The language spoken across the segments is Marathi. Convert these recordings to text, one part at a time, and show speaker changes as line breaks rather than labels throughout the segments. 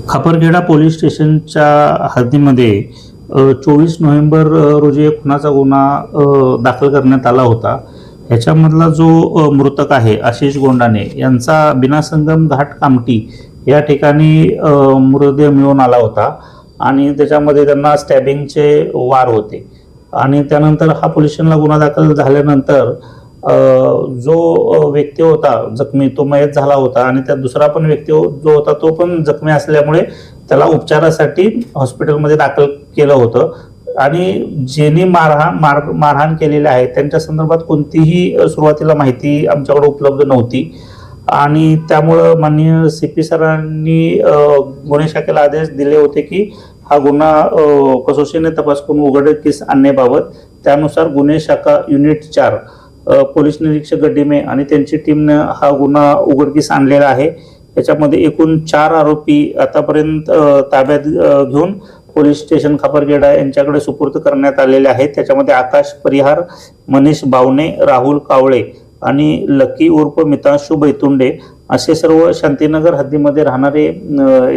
खापरखेडा पोलीस स्टेशनच्या हद्दीमध्ये 24 नोव्हेंबर रोजी एक खुनाचा गुन्हा दाखल करण्यात आला होता। ह्याच्यामधला जो मृतक आहे आशिष गोंडाने यांचा बिनासंगम घाट कामठी या ठिकाणी मृतदेह मिळून आला होता आणि त्याच्यामध्ये त्यांना स्टॅबिंगचे वार होते आणि त्यानंतर हा पोलीस स्टेशनला गुन्हा दाखल झाल्यानंतर जो व्यक्ती होता जखमी तो मयत झाला होता आणि त्या दुसरा पण व्यक्ती जो होता तो पण जखमी असल्यामुळे त्याला उपचारासाठी हॉस्पिटलमध्ये दाखल केलं होतं आणि ज्यांनी मारहाण केलेली आहे त्यांच्या संदर्भात कोणतीही सुरुवातीला माहिती आमच्याकडे उपलब्ध नव्हती आणि त्यामुळं माननीय CP सरांनी गुन्हे शाखेला आदेश दिले होते की हा गुन्हा कसोशीने तपास करून उघडकीस आणण्याबाबत। त्यानुसार गुन्हे शाखा युनिट 4 पोलीस निरीक्षक गड्डिमे आणि त्यांची टीमने हा गुन्हा उघडकीस आणलेला आहे। याच्यामध्ये एकूण 4 आरोपी आतापर्यंत ताब्यात घेऊन पोलीस स्टेशन खापरखेडा यांच्याकडे सुपूर्द करण्यात आलेले आहेत। त्याच्यामध्ये आकाश परिहार, मनीष बावणे, राहुल कावळे आणि लकी उर्फ मितांशु बैतुंडे असे सर्व शांतीनगर हद्दीमध्ये राहणारे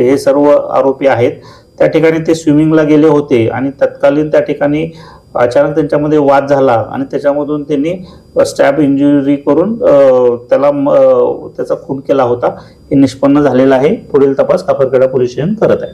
हे सर्व आरोपी आहेत। त्या ठिकाणी ते स्विमिंगला गेले होते आणि तत्कालीन त्या ठिकाणी अचानक त्यांच्यामध्ये वाद झाला आणि त्याच्यामधून त्यांनी स्टॅब इंजुरी करून त्याचा खून केला होता। हे निष्पन्न झालेलं आहे। पुढील तपास खापरखेडा पोलीस स्टेशन करत आहे।